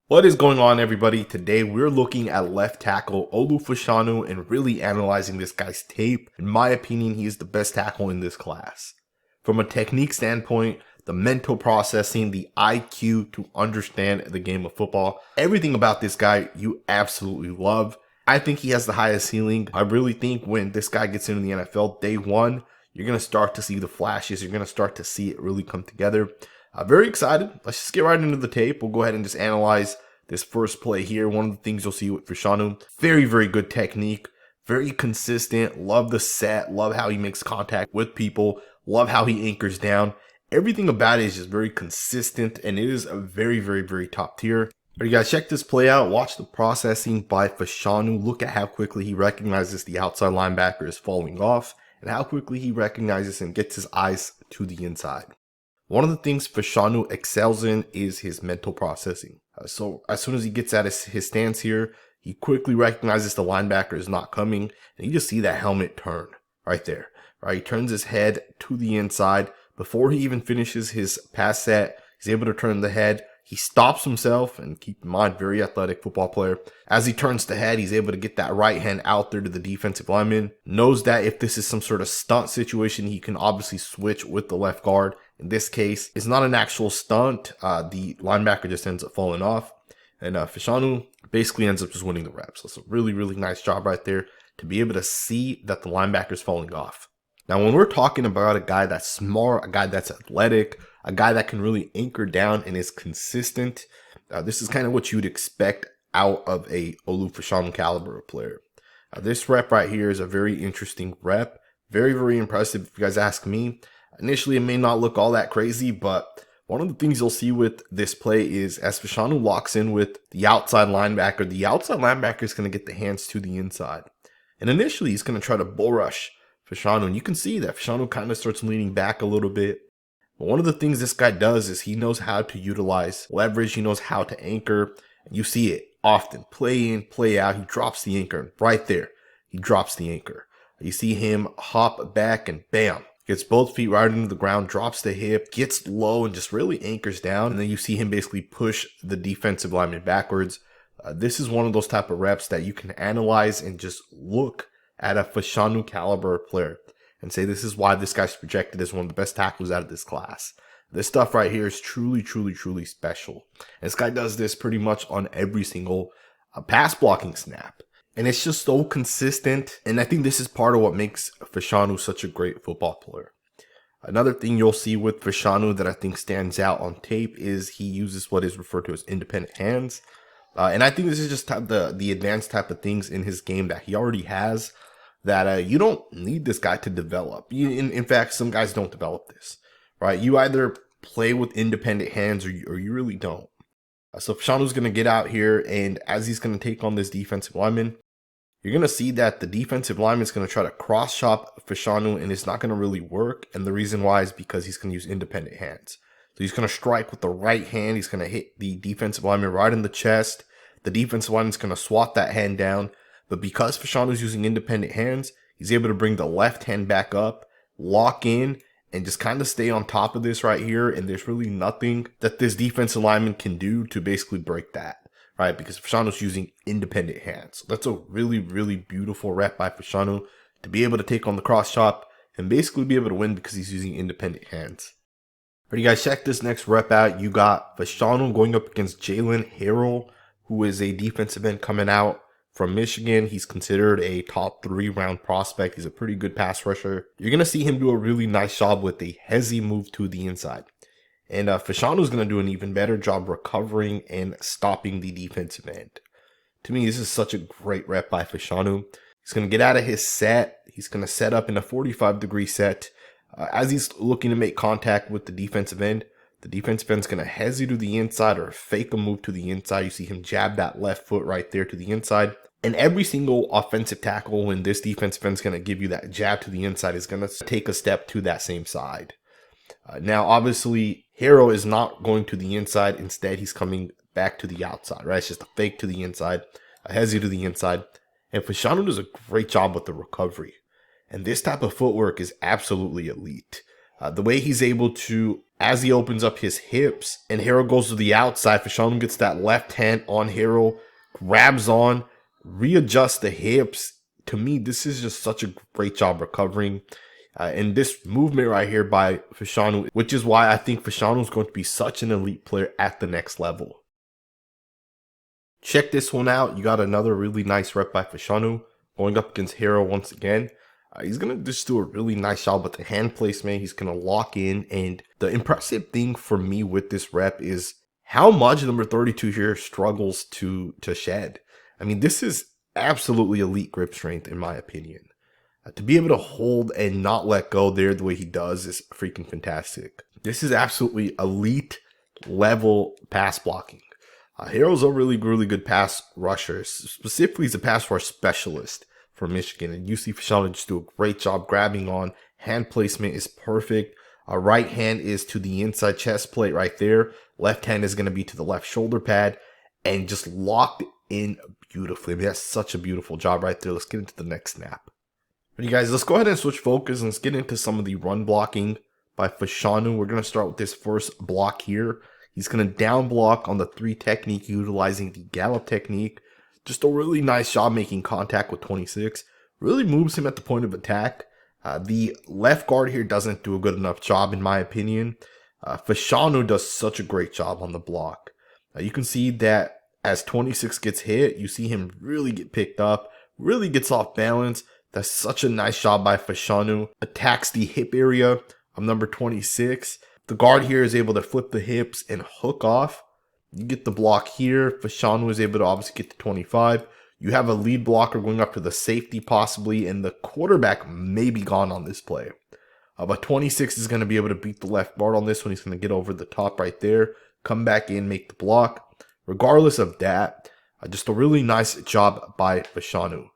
What is going on, everybody? Today we're looking at left tackle Olu Fashanu and really analyzing this guy's tape. In my opinion, he is the best tackle in this class. From a technique standpoint, the mental processing, the IQ to understand the game of football, everything about this guy you absolutely love. I think he has the highest ceiling. I really think when this guy gets into the NFL day one, you're going to start to see the flashes. You're going to start to see it really come together. Very excited. Let's just get right into the tape. We'll go ahead and just analyze this first play here. One of the things you'll see with Fashanu, very good technique, very consistent. Love the set, love how he makes contact with people, love how he anchors down. Everything about it is just very consistent, and it is a very top tier. All right, you guys, check this play out. Watch the processing by Fashanu. Look at how quickly he recognizes the outside linebacker is falling off, and how quickly he recognizes and gets his eyes to the inside. One of the things Fashanu excels in is his mental processing. So as soon as he gets at his stance here, he quickly recognizes the linebacker is not coming, and you just see that helmet turn right there. Right, he turns his head to the inside. Before he even finishes his pass set, he's able to turn the head. He stops himself, and keep in mind, very athletic football player. As he turns the head, he's able to get that right hand out there to the defensive lineman. Knows that if this is some sort of stunt situation, he can obviously switch with the left guard. In this case, it's not an actual stunt. The linebacker just ends up falling off. And Fashanu basically ends up just winning the reps. That's a really nice job right there to be able to see that the linebacker's falling off. Now, when we're talking about a guy that's smart, a guy that's athletic, a guy that can really anchor down and is consistent, this is kind of what you'd expect out of a Olu Fashanu caliber player. This rep right here is a very interesting rep. Very impressive if you guys ask me. Initially, it may not look all that crazy, but one of the things you'll see with this play is as Fashanu locks in with the outside linebacker is going to get the hands to the inside. And initially, he's going to try to bull rush Fashanu, and you can see that Fashanu kind of starts leaning back a little bit. But one of the things this guy does is he knows how to utilize leverage. He knows how to anchor. And you see it often. Play in, play out. He drops the anchor. And right there, he drops the anchor. You see him hop back and bam. Gets both feet right into the ground, drops the hip, gets low and just really anchors down. And then you see him basically push the defensive lineman backwards. This is one of those type of reps that you can analyze and just look at a Fashanu caliber player and say this is why this guy's projected as one of the best tackles out of this class. This stuff right here is truly special. And this guy does this pretty much on every single pass blocking snap. And it's just so consistent. And I think this is part of what makes Fashanu such a great football player. Another thing you'll see with Fashanu that I think stands out on tape is he uses what is referred to as independent hands. And I think this is just the advanced type of things in his game that he already has that you don't need this guy to develop. In fact, some guys don't develop this, right? You either play with independent hands or you really don't. So Fashanu's going to get out here, and as he's going to take on this defensive lineman, you're going to see that the defensive lineman is going to try to cross chop Fashanu, and it's not going to really work. And the reason why is because he's going to use independent hands. So he's going to strike with the right hand. He's going to hit the defensive lineman right in the chest. The defensive lineman is going to swat that hand down. But because Fashanu is using independent hands, he's able to bring the left hand back up, lock in, and just kind of stay on top of this right here. And there's really nothing that this defensive lineman can do to basically break that, right? Because Fashanu's using independent hands. So that's a really beautiful rep by Fashanu to be able to take on the cross chop and basically be able to win because he's using independent hands. All right, you guys, check this next rep out. You got Fashanu going up against Jalen Harrell, who is a defensive end coming out from Michigan. He's considered a top 3 round prospect. He's a pretty good pass rusher. You're going to see him do a really nice job with a hezzy move to the inside. And Fashanu's going to do an even better job recovering and stopping the defensive end. To me, this is such a great rep by Fashanu. He's going to get out of his set. He's going to set up in a 45-degree set. As he's looking to make contact with the defensive end, the defensive end's going to hezzy to the inside or fake a move to the inside. You see him jab that left foot right there to the inside. And every single offensive tackle when this defensive end's going to give you that jab to the inside is going to take a step to that same side. Now, obviously, Harrell is not going to the inside. Instead, he's coming back to the outside, right? It's just a fake to the inside, a hezzy to the inside. And Fashanu does a great job with the recovery. And this type of footwork is absolutely elite. The way he's able to, as he opens up his hips and Harrell goes to the outside, Fashanu gets that left hand on Harrell, grabs on, readjusts the hips. To me, this is just such a great job recovering. And this movement right here by Fashanu, which is why I think Fashanu is going to be such an elite player at the next level. Check this one out. You got another really nice rep by Fashanu going up against Harrell once again. He's going to just do a really nice job with the hand placement. He's going to lock in. And the impressive thing for me with this rep is how much number 32 here struggles to shed. I mean, this is absolutely elite grip strength in my opinion. To be able to hold and not let go there the way he does is freaking fantastic. This is absolutely elite level pass blocking. Harrell's a really good pass rusher. Specifically, he's a pass rush specialist for Michigan. And you see Fashanu just do a great job grabbing on. Hand placement is perfect. Right hand is to the inside chest plate right there. Left hand is going to be to the left shoulder pad. And just locked in beautifully. I mean, that's such a beautiful job right there. Let's get into the next snap. Alright guys, let's go ahead and switch focus and let's get into some of the run blocking by Fashanu. We're going to start with this first block here. He's going to down block on the 3 technique utilizing the gallop technique. Just a really nice job making contact with 26. Really moves him at the point of attack. The left guard here doesn't do a good enough job in my opinion. Fashanu does such a great job on the block. You can see that as 26 gets hit, you see him really get picked up, really gets off balance. That's such a nice job by Fashanu. Attacks the hip area of number 26. The guard here is able to flip the hips and hook off. You get the block here. Fashanu is able to obviously get to 25. You have a lead blocker going up to the safety possibly, and the quarterback may be gone on this play. But 26 is going to be able to beat the left guard on this one. He's going to get over the top right there, come back in, make the block. Regardless of that, just a really nice job by Fashanu.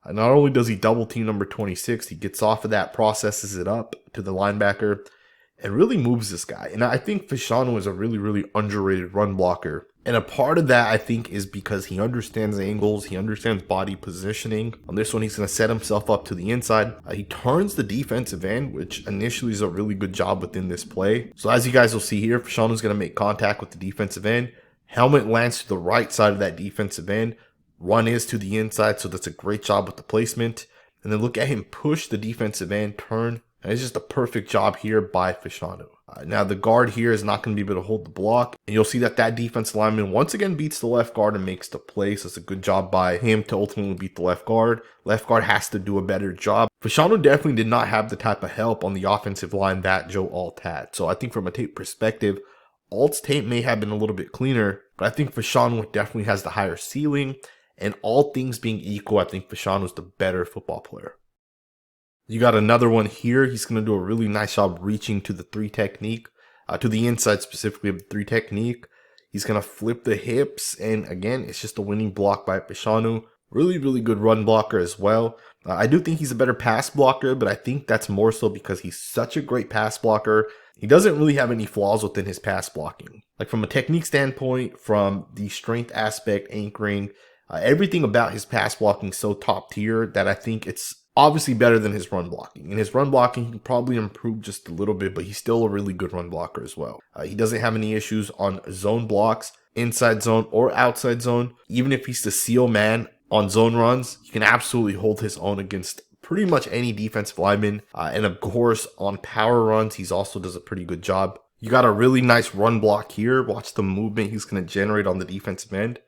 Not only does he double team number 26, he gets off of that, processes it up to the linebacker, and really moves this guy. And I think Fashanu is a really underrated run blocker. And a part of that, I think, is because he understands angles, he understands body positioning. On this one, he's going to set himself up to the inside. He turns the defensive end, which initially is a really good job within this play. So as you guys will see here, Fashanu is going to make contact with the defensive end. Helmet lands to the right side of that defensive end. Run is to the inside, so that's a great job with the placement. And then look at him push the defensive end, turn. And it's just a perfect job here by Fashanu. Now the guard here is not going to be able to hold the block. And you'll see that that defense lineman once again beats the left guard and makes the play. So it's a good job by him to ultimately beat the left guard. Left guard has to do a better job. Fashanu definitely did not have the type of help on the offensive line that Joe Alt had. So I think from a tape perspective, Alt's tape may have been a little bit cleaner. But I think Fashanu definitely has the higher ceiling. And all things being equal, I think Fashanu is the better football player. You got another one here. He's going to do a really nice job reaching to the 3 technique, to the inside specifically of the 3 technique. He's going to flip the hips. And again, it's just a winning block by Fashanu. Really good run blocker as well. I do think he's a better pass blocker, but I think that's more so because he's such a great pass blocker. He doesn't really have any flaws within his pass blocking. Like from a technique standpoint, from the strength aspect, anchoring, everything about his pass blocking is so top tier that I think it's obviously better than his run blocking. In his run blocking, he can probably improve just a little bit, but he's still a really good run blocker as well. He doesn't have any issues on zone blocks, inside zone or outside zone. Even if he's the seal man on zone runs, he can absolutely hold his own against pretty much any defensive lineman. And of course, on power runs, he also does a pretty good job. You got a really nice run block here. Watch the movement he's going to generate on the defensive end.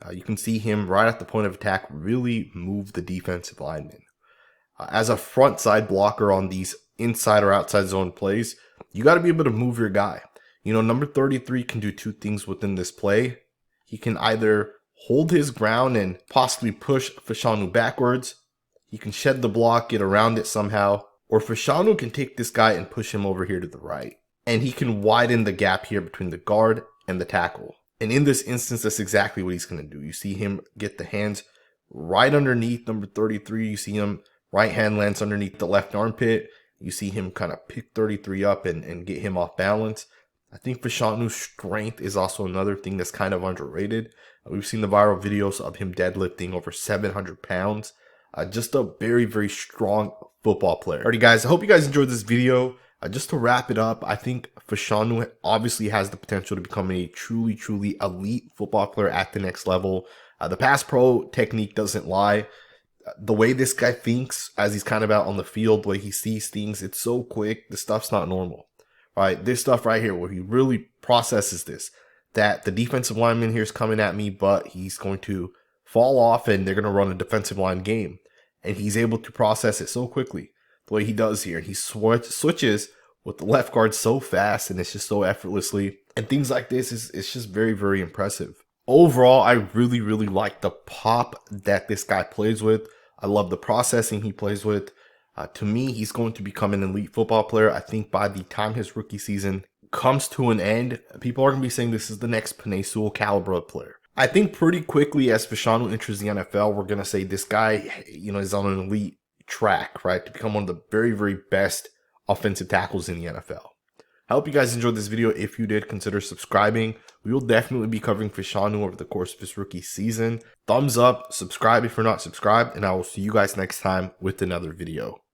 You can see him right at the point of attack really move the defensive lineman. As a front side blocker on these inside or outside zone plays, you got to be able to move your guy. You know, number 33 can do 2 things within this play. He can either hold his ground and possibly push Fashanu backwards. He can shed the block, get around it somehow. Or Fashanu can take this guy and push him over here to the right. And he can widen the gap here between the guard and the tackle. And in this instance, that's exactly what he's going to do. You see him get the hands right underneath number 33. You see him right hand lands underneath the left armpit. You see him kind of pick 33 up and get him off balance. I think Fashanu's strength is also another thing that's kind of underrated. We've seen the viral videos of him deadlifting over 700 pounds. Just a very strong football player. Alrighty guys, I hope you guys enjoyed this video. Just to wrap it up, I think Fashanu obviously has the potential to become a truly elite football player at the next level. The pass pro technique doesn't lie. The way this guy thinks as he's kind of out on the field, the way he sees things, it's so quick. The stuff's not normal, right? This stuff right here where he really processes this, that the defensive lineman here is coming at me, but he's going to fall off and they're going to run a defensive line game. And he's able to process it so quickly the way he does here. He switches with the left guard so fast and it's just so effortlessly. And things like this it's just very impressive. Overall, I really like the pop that this guy plays with. I love the processing he plays with. To me, he's going to become an elite football player. I think by the time his rookie season comes to an end, people are going to be saying this is the next Penn State caliber player. I think pretty quickly as Fashanu enters the NFL, we're going to say this guy, is on an elite track, right, to become one of the very best offensive tackles in the NFL. I hope you guys enjoyed this video. If you did, consider subscribing. We will definitely be covering Fashanu over the course of his rookie season. Thumbs up, subscribe if you're not subscribed, and I will see you guys next time with another video.